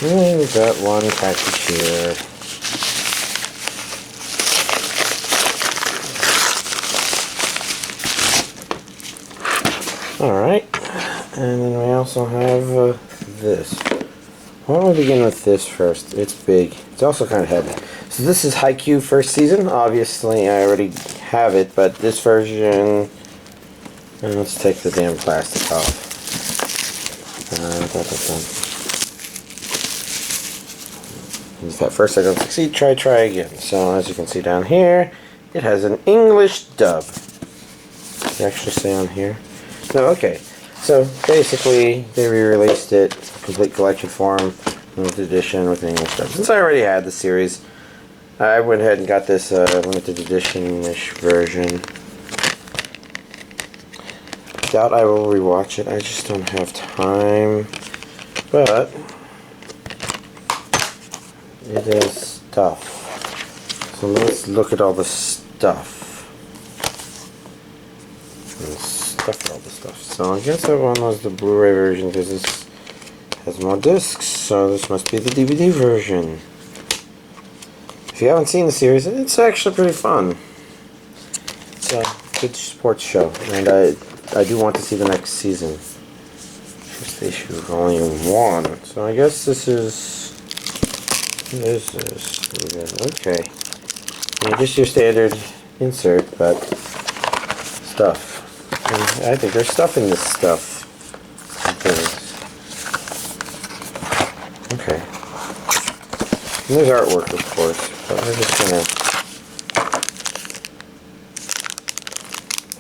And we've got one package here. Alright, and then we also have this. Why don't we begin with this first? It's big. It's also kind of heavy. So this is Haikyu first season. Obviously, I already have it, but this version... let's take the damn plastic off. Use that first, I don't succeed. Try again. So, as you can see down here, it has an English dub. Does it actually say on here? No, okay. So basically, they re-released it, complete collection form, limited edition with an English dub. Since I already had the series, I went ahead and got this limited edition-ish version. Doubt I will rewatch it. I just don't have time. But it is stuff. So let's look at all the stuff. All the stuff. So I guess that one was the Blu-ray version because this has more discs, so this must be the DVD version. If you haven't seen the series, it's actually pretty fun. It's a good sports show, and I do want to see the next season. First issue, volume 1. So I guess this is... What is this? Okay. Yeah, just your standard insert, but stuff. And I think there's stuff in this stuff. Okay. And there's artwork, of course, but we're just gonna...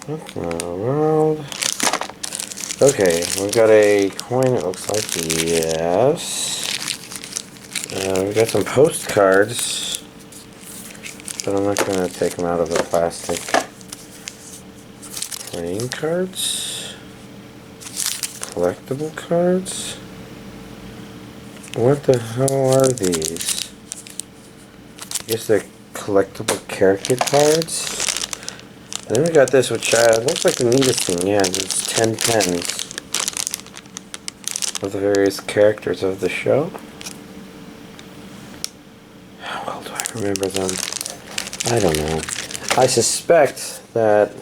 What in the world? Okay, we've got a coin, it looks like, yes. We've got some postcards, but I'm not gonna take them out of the plastic. Playing cards? Collectible cards? What the hell are these? I guess they're collectible character cards? And then we got this, which looks like the neatest thing. Yeah, it's 10 pens of the various characters of the show. How well do I remember them? I don't know. I suspect that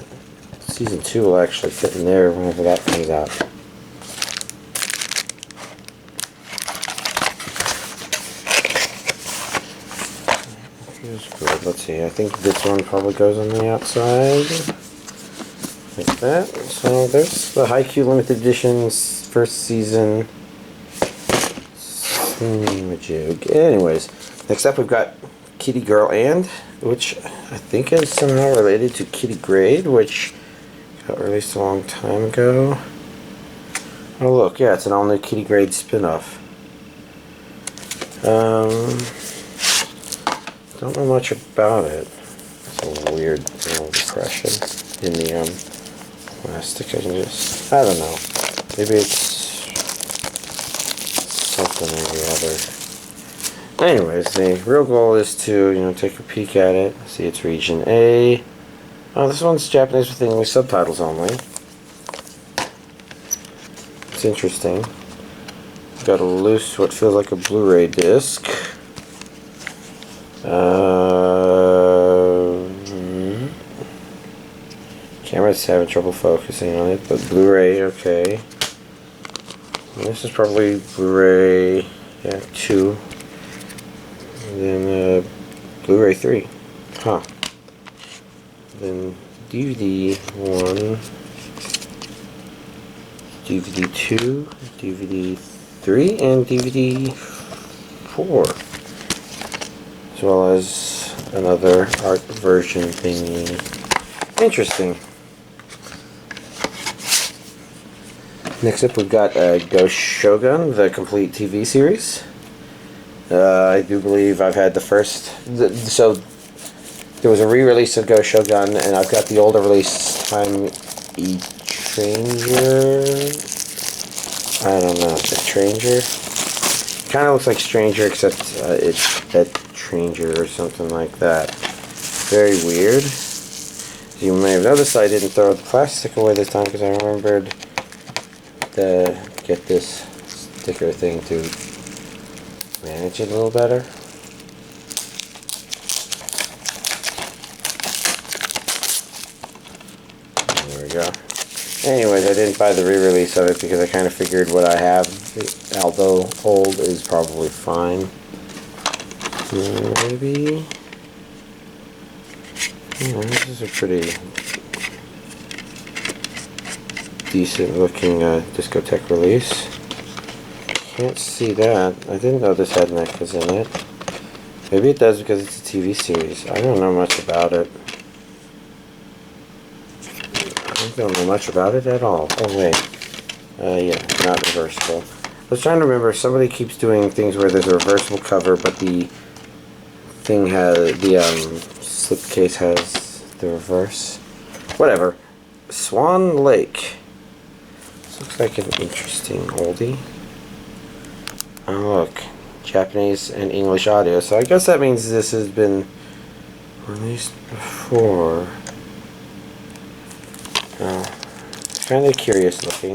Season 2 will actually fit in there whenever that comes out. Feels good. Let's see. I think this one probably goes on the outside. Like that. So there's the Haikyu Limited Edition's first season. Anyways, next up we've got Kiddy Girl and, which I think is somehow related to Kiddy Grade, which got released a long time ago. Oh look, yeah, it's an all-new Kiddy Grade spin-off. Don't know much about it. It's a weird little depression in the plastic. I don't know. Maybe it's something or the other. Anyways, the real goal is to, take a peek at it, see its region A. Oh, this one's Japanese with English subtitles only. It's interesting. Got a loose, what feels like a Blu-ray disc. Camera's having trouble focusing on it, but Blu-ray, okay. And this is probably Blu-ray, 2. And then Blu-ray 3. Huh. Then DVD 1, DVD 2, DVD 3, and DVD 4. As well as another art version thingy. Interesting. Next up we've got GoShogun, the complete TV series. I do believe I've had the first... So there was a re-release of GoShogun, and I've got the older release, Time Stranger. I don't know, is it Stranger? Kind of looks like Stranger, except it's Stranger or something like that. Very weird. As you may have noticed, I didn't throw the plastic away this time because I remembered to get this sticker thing to manage it a little better. There we go. Anyways, I didn't buy the re-release of it because I kind of figured what I have, although old, is probably fine. Maybe. Yeah, this is a pretty decent looking discotheque release. Can't see that. I didn't know this had NECAs in it. Maybe it does because it's a TV series. I don't know much about it. I don't know much about it at all. Oh wait. Yeah, not reversible. I was trying to remember, somebody keeps doing things where there's a reversible cover, but the thing has, the slipcase has the reverse. Whatever. Swan Lake. This looks like an interesting oldie. Oh look. Japanese and English audio. So I guess that means this has been released before. Kind of curious looking.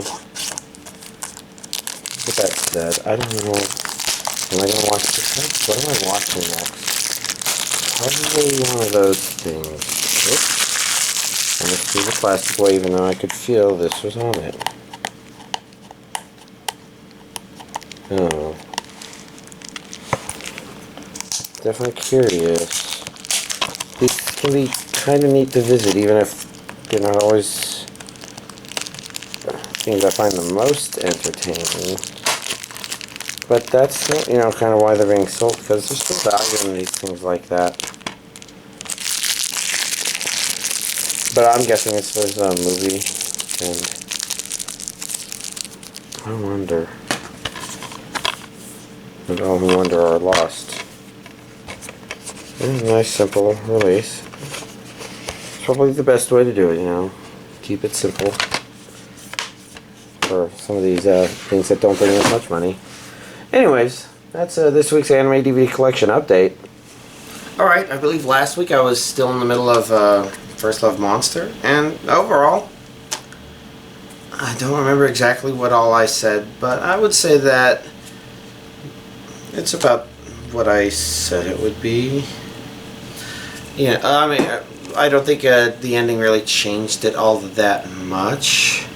With that said, I don't know. Am I gonna watch this next? What am I watching next? Probably one of those things. Oops. I must do the plastic way, even though I could feel this was on it. Oh. Definitely curious. These can be kind of neat to visit, even if they're not always things I find the most entertaining. But that's, you know, kind of why they're being sold, because there's still value in these things like that. But I'm guessing it's for a movie, and I wonder. And all who wonder are lost. Nice simple release. It's probably the best way to do it, you know. Keep it simple. For some of these things that don't bring as much money. Anyways, that's this week's anime DVD collection update. Alright, I believe last week I was still in the middle of First Love Monster, and overall, I don't remember exactly what all I said, but I would say that it's about what I said it would be. Yeah, I mean, I don't think the ending really changed it all that much.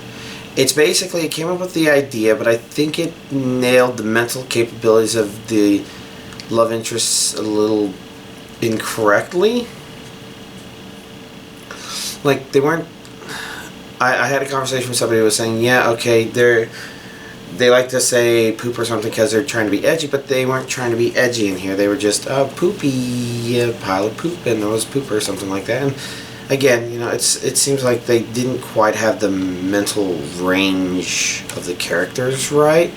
It's basically, it came up with the idea, but I think it nailed the mental capabilities of the love interests a little incorrectly. Like, they weren't... I had a conversation with somebody who was saying, yeah, okay, they like to say poop or something because they're trying to be edgy, but they weren't trying to be edgy in here. They were just, poopy, a pile of poop, and there was poop or something like that. And again, you know, it seems like they didn't quite have the mental range of the characters right,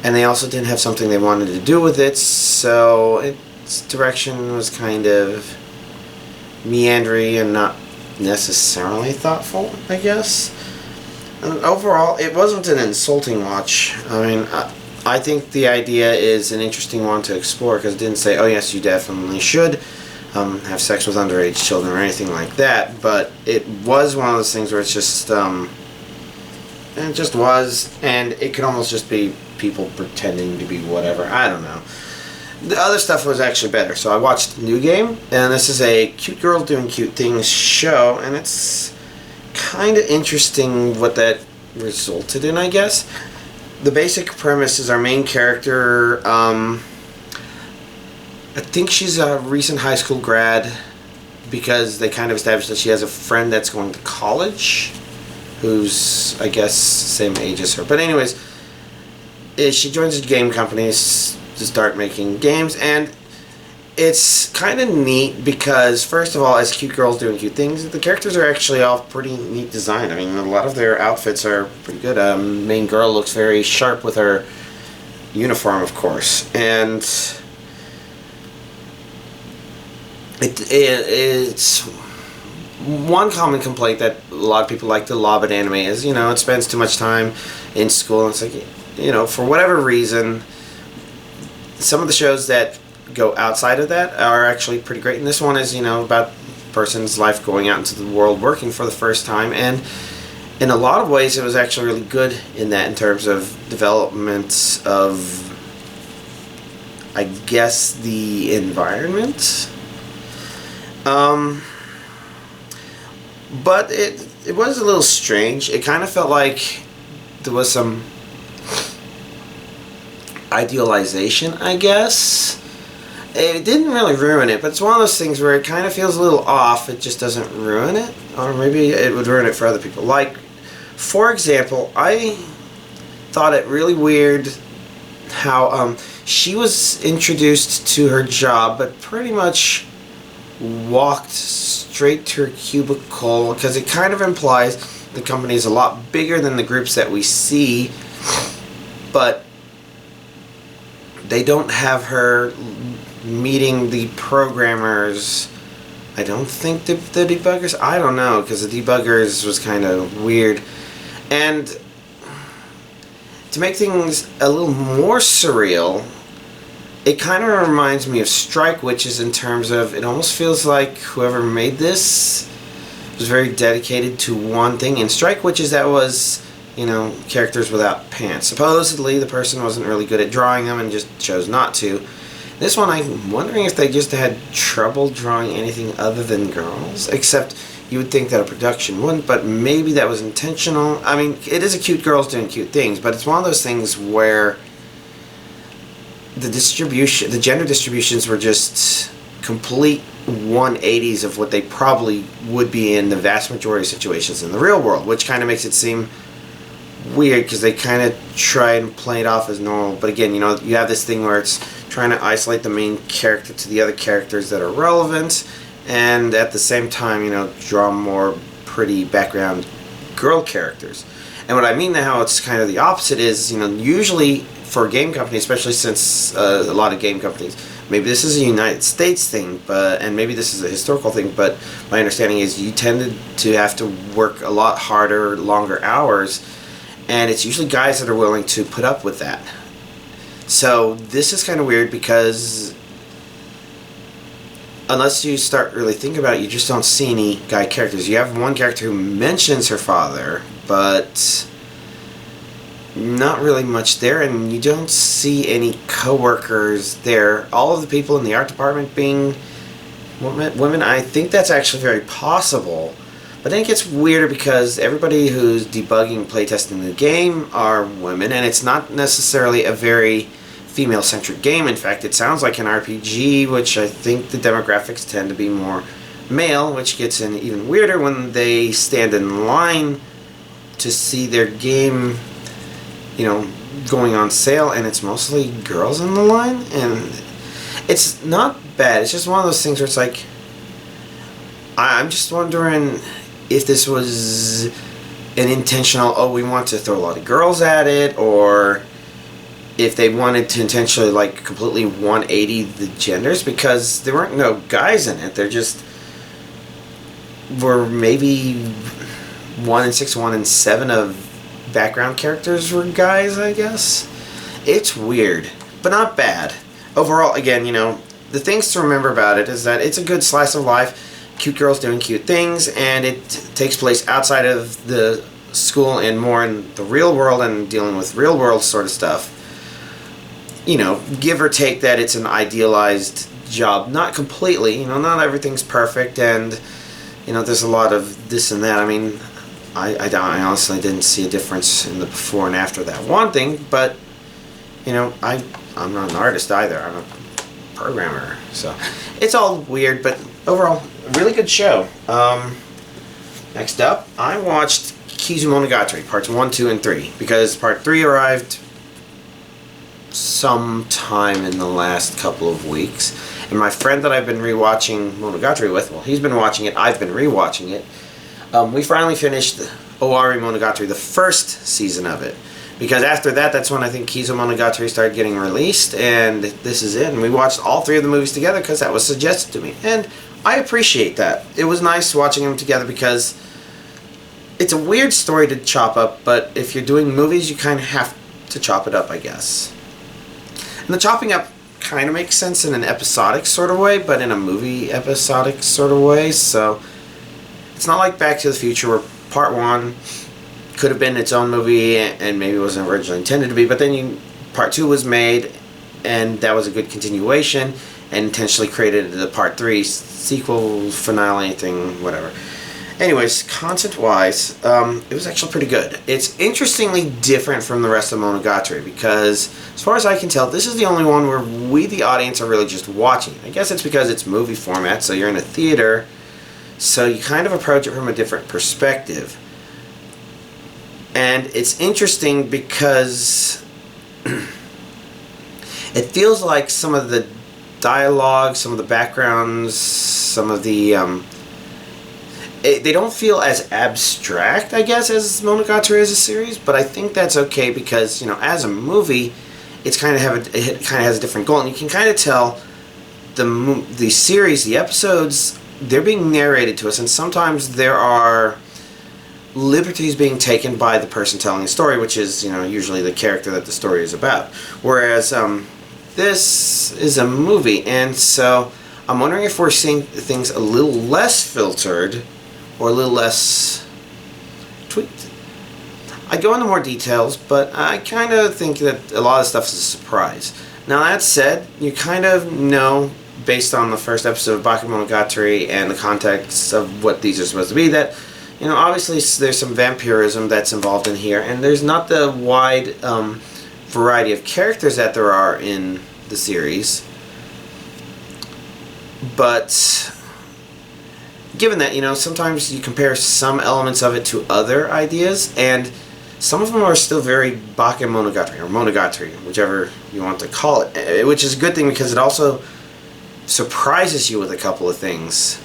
and they also didn't have something they wanted to do with it, so its direction was kind of meandering and not necessarily thoughtful, I guess. And overall, it wasn't an insulting watch. I mean, I think the idea is an interesting one to explore, because it didn't say, oh yes, you definitely should have sex with underage children or anything like that, but it was one of those things where it's just, it just was, and it could almost just be people pretending to be whatever. I don't know. The other stuff was actually better. So I watched New Game, and this is a cute girl doing cute things show, and it's kind of interesting what that resulted in, I guess. The basic premise is our main character, I think she's a recent high school grad, because they kind of established that she has a friend that's going to college, who's, I guess, same age as her. But anyways, she joins a game company to start making games, and it's kind of neat because, first of all, as cute girls doing cute things, the characters are actually all pretty neat design. I mean, a lot of their outfits are pretty good. Main girl looks very sharp with her uniform, of course, and it's one common complaint that a lot of people like to lob at anime is, you know, it spends too much time in school, and it's like, you know, for whatever reason, some of the shows that go outside of that are actually pretty great, and this one is, you know, about a person's life going out into the world working for the first time, and in a lot of ways it was actually really good in that, in terms of development of I guess, the environment. But it was a little strange. It kind of felt like there was some idealization, I guess. It didn't really ruin it, but it's one of those things where it kind of feels a little off. It just doesn't ruin it, or maybe it would ruin it for other people. Like, for example, I thought it really weird how she was introduced to her job, but pretty much walked straight to her cubicle, because it kind of implies the company is a lot bigger than the groups that we see, but they don't have her meeting the programmers. I don't think the debuggers, I don't know, because the debuggers was kind of weird. And to make things a little more surreal, it kind of reminds me of Strike Witches in terms of, it almost feels like whoever made this was very dedicated to one thing. In Strike Witches, that was, you know, characters without pants. Supposedly the person wasn't really good at drawing them and just chose not to. This one, I'm wondering if they just had trouble drawing anything other than girls, except you would think that a production wouldn't, but maybe that was intentional. I mean, it is a cute girls doing cute things, but it's one of those things where the gender distributions were just complete 180s of what they probably would be in the vast majority of situations in the real world, which kind of makes it seem weird because they kind of try and play it off as normal. But again, you know, you have this thing where it's trying to isolate the main character to the other characters that are relevant, and at the same time, you know, draw more pretty background girl characters. And what I mean now, how it's kind of the opposite is, you know, usually for a game company, especially since a lot of game companies, maybe this is a United States thing, and maybe this is a historical thing, but my understanding is you tended to have to work a lot harder, longer hours, and it's usually guys that are willing to put up with that. So this is kind of weird because unless you start really thinking about it, you just don't see any guy characters. You have one character who mentions her father, but not really much there, and you don't see any co-workers there. All of the people in the art department being women, I think that's actually very possible. But then it gets weirder because everybody who's debugging, playtesting the game are women, and it's not necessarily a very female-centric game. In fact, it sounds like an RPG, which I think the demographics tend to be more male, which gets in even weirder when they stand in line to see their game, you know, going on sale, and it's mostly girls in the line. And it's not bad. It's just one of those things where it's like, I'm just wondering if this was an intentional, oh, we want to throw a lot of girls at it, or if they wanted to intentionally, like, completely 180 the genders, because there weren't no guys in it. There just were maybe 1 in 6, 1 in 7 of background characters were guys, I guess. It's weird, but not bad. Overall, again, you know, the things to remember about it is that it's a good slice of life. Cute girls doing cute things, and it takes place outside of the school and more in the real world and dealing with real world sort of stuff. You know, give or take that it's an idealized job. Not completely, you know, not everything's perfect, and, you know, there's a lot of this and that. I mean, I honestly didn't see a difference in the before and after that one thing, but, you know, I'm not an artist either. I'm a programmer, so it's all weird, but overall, a really good show. Next up, I watched Kizumonogatari, parts 1, 2, and 3, because part 3 arrived sometime in the last couple of weeks, and my friend that I've been rewatching Monogatari with, well, he's been watching it, I've been rewatching it. We finally finished Owari Monogatari, the first season of it, because after that, that's when I think Kizumonogatari started getting released, and this is it. And we watched all 3 of the movies together because that was suggested to me, and I appreciate that. It was nice watching them together because it's a weird story to chop up, but if you're doing movies, you kind of have to chop it up, I guess. And the chopping up kind of makes sense in an episodic sort of way, but in a movie episodic sort of way, so it's not like Back to the Future where part 1 could have been its own movie and maybe it wasn't originally intended to be, but then part 2 was made and that was a good continuation, and intentionally created the part 3 sequel, finale thing, whatever. Anyways, content-wise, it was actually pretty good. It's interestingly different from the rest of Monogatari because, as far as I can tell, this is the only one where we, the audience, are really just watching. I guess it's because it's movie format, so you're in a theater, so you kind of approach it from a different perspective. And it's interesting because it feels like some of the dialogue, some of the backgrounds, some of the they don't feel as abstract, I guess, as Monogatari as a series, but I think that's okay because, you know, as a movie, it kind of has a different goal, and you can kind of tell the series, the episodes, they're being narrated to us, and sometimes there are liberties being taken by the person telling the story, which is, you know, usually the character that the story is about. Whereas this is a movie, and so I'm wondering if we're seeing things a little less filtered or a little less tweaked. I go into more details, but I kind of think that a lot of stuff is a surprise. Now that said, you kind of know, based on the first episode of Bakemonogatari and the context of what these are supposed to be, that, you know, obviously there's some vampirism that's involved in here, and there's not the wide variety of characters that there are in the series. But given that, you know, sometimes you compare some elements of it to other ideas, and some of them are still very Bakemonogatari, or Monogatari, whichever you want to call it, which is a good thing because it also surprises you with a couple of things.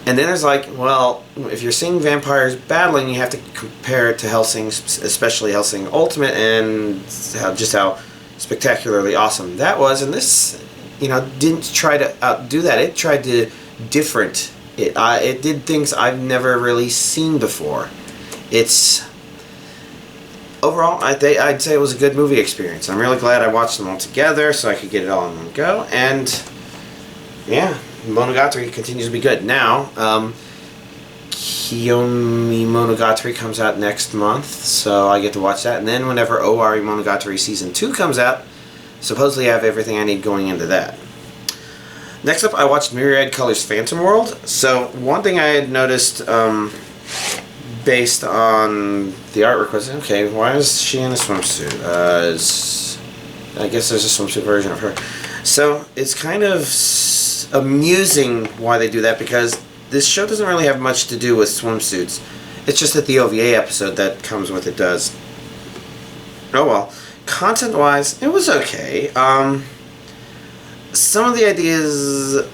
And then there's like, well, if you're seeing vampires battling, you have to compare it to Hellsing, especially Hellsing Ultimate, and just how spectacularly awesome that was. And this, you know, didn't try to outdo that. It tried to different it. It did things I've never really seen before. It's overall, I'd say it was a good movie experience. I'm really glad I watched them all together so I could get it all in one go. And yeah, Monogatari continues to be good. Now, Kiyomi Monogatari comes out next month, so I get to watch that. And then whenever Owari Monogatari Season 2 comes out, supposedly I have everything I need going into that. Next up, I watched Myriad Colors Phantom World. So one thing I had noticed based on the artwork was, okay, why is she in a swimsuit? I guess there's a swimsuit version of her. So it's kind of amusing why they do that, because this show doesn't really have much to do with swimsuits. It's just that the OVA episode that comes with it does. Oh well. Content-wise, it was okay. Some of the ideas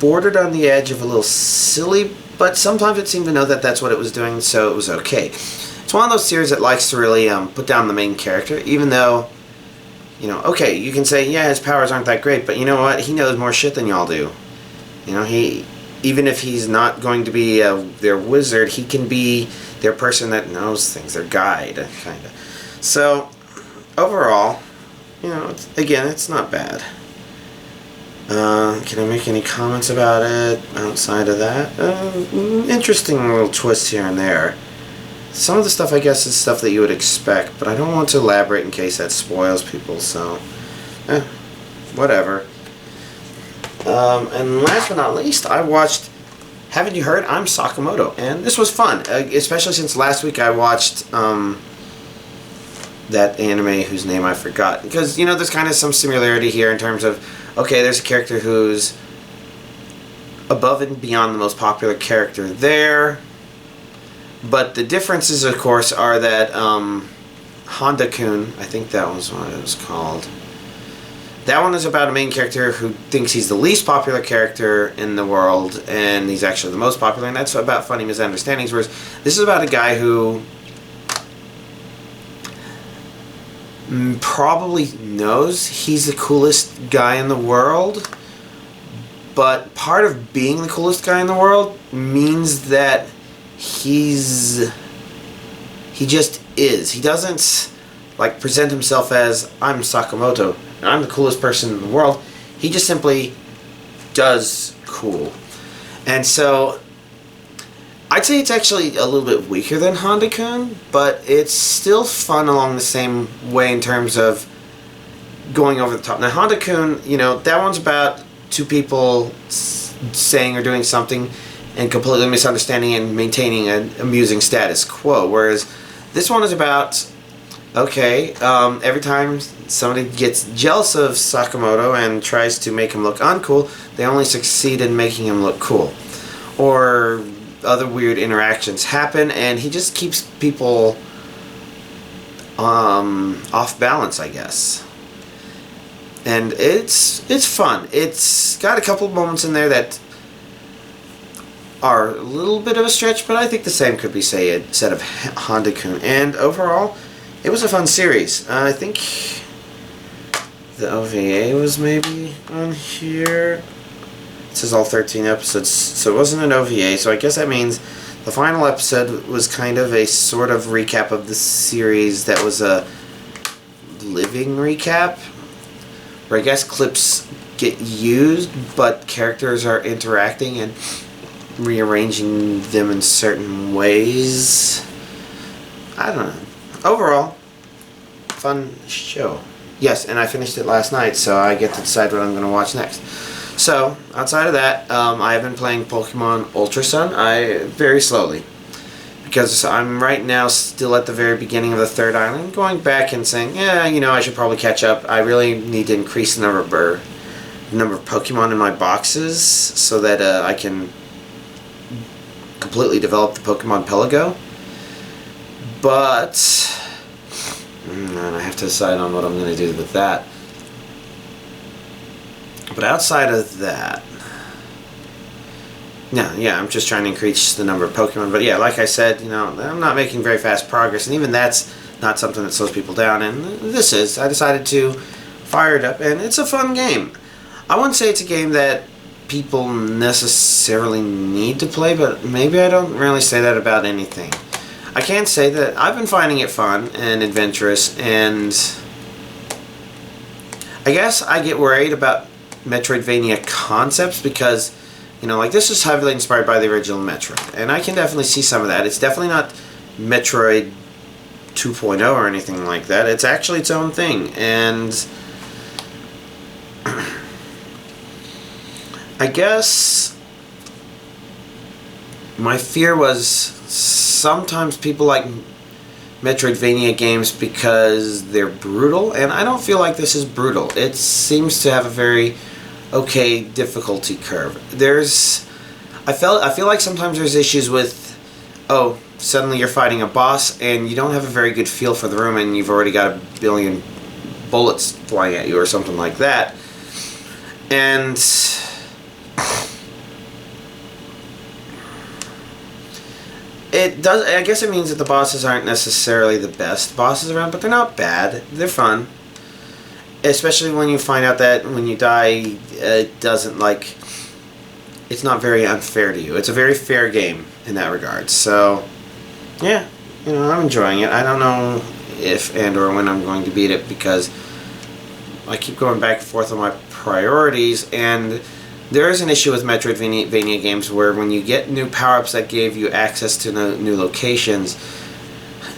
bordered on the edge of a little silly, but sometimes it seemed to know that that's what it was doing, so it was okay. It's one of those series that likes to really put down the main character, even though, you know, okay, you can say, yeah, his powers aren't that great, but you know what? He knows more shit than y'all do. You know, even if he's not going to be their wizard, he can be their person that knows things, their guide, kind of. So, overall, you know, again, it's not bad. Can I make any comments about it outside of that? Interesting little twists here and there. Some of the stuff, I guess, is stuff that you would expect, but I don't want to elaborate in case that spoils people, so whatever. And last but not least, I watched Haven't You Heard? I'm Sakamoto, and this was fun, especially since last week I watched that anime whose name I forgot, because, you know, there's kind of some similarity here in terms of, okay, there's a character who's above and beyond the most popular character there, but the differences, of course, are that Honda-kun, I think that was what it was called, that one is about a main character who thinks he's the least popular character in the world, and he's actually the most popular, and that's about funny misunderstandings, whereas this is about a guy who probably knows he's the coolest guy in the world, but part of being the coolest guy in the world means that he just is. He doesn't like present himself as, I'm Sakamoto and I'm the coolest person in the world. He just simply does cool. And so I'd say it's actually a little bit weaker than Honda-kun, but it's still fun along the same way in terms of going over the top. Now, Honda-kun, you know, that one's about two people saying or doing something and completely misunderstanding and maintaining an amusing status quo. Whereas this one is about, okay, every time somebody gets jealous of Sakamoto and tries to make him look uncool, they only succeed in making him look cool. Or other weird interactions happen, and he just keeps people off balance, I guess. And it's fun. It's got a couple of moments in there that are a little bit of a stretch, but I think the same could be said of Honda-kun. And overall, it was a fun series. I think the OVA was maybe on here. It says all 13 episodes, so it wasn't an OVA, so I guess that means the final episode was kind of a sort of recap of the series that was a living recap, where I guess clips get used, but characters are interacting and rearranging them in certain ways. I don't know. Overall, fun show. Yes, and I finished it last night, so I get to decide what I'm going to watch next. So, outside of that, I have been playing Pokemon Ultra Sun, very slowly. Because I'm right now still at the very beginning of the third island, going back and saying, yeah, you know, I should probably catch up. I really need to increase the number of Pokemon in my boxes so that I can completely develop the Pokemon Pelago. But I have to decide on what I'm going to do with that. But outside of that, yeah, I'm just trying to increase the number of Pokemon. But yeah, like I said, you know, I'm not making very fast progress, and even that's not something that slows people down. And this is. I decided to fire it up, and it's a fun game. I wouldn't say it's a game that people necessarily need to play, but maybe I don't really say that about anything. I can say that I've been finding it fun and adventurous, and I guess I get worried about Metroidvania concepts because, you know, like this is heavily inspired by the original Metroid, and I can definitely see some of that. It's definitely not Metroid 2.0 or anything like that. It's actually its own thing, and I guess my fear was sometimes people like Metroidvania games because they're brutal, and I don't feel like this is brutal. It seems to have a very okay difficulty curve. I feel like sometimes there's issues with, oh, suddenly you're fighting a boss and you don't have a very good feel for the room and you've already got a billion bullets flying at you or something like that. And I guess it means that the bosses aren't necessarily the best bosses around, but they're not bad. They're fun. Especially when you find out that when you die, it doesn't, like, it's not very unfair to you. It's a very fair game in that regard. So, yeah, you know, I'm enjoying it. I don't know if and or when I'm going to beat it because I keep going back and forth on my priorities, and there is an issue with Metroidvania games where when you get new power-ups that give you access to new locations,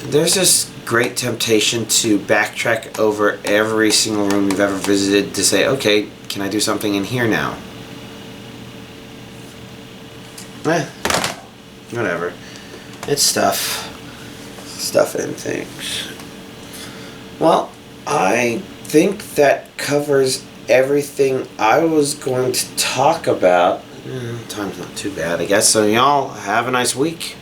there's this great temptation to backtrack over every single room you've ever visited to say, okay, can I do something in here now? Whatever. It's stuff and things. Well, I think that covers everything I was going to talk about. Time's not too bad, I guess. So y'all have a nice week.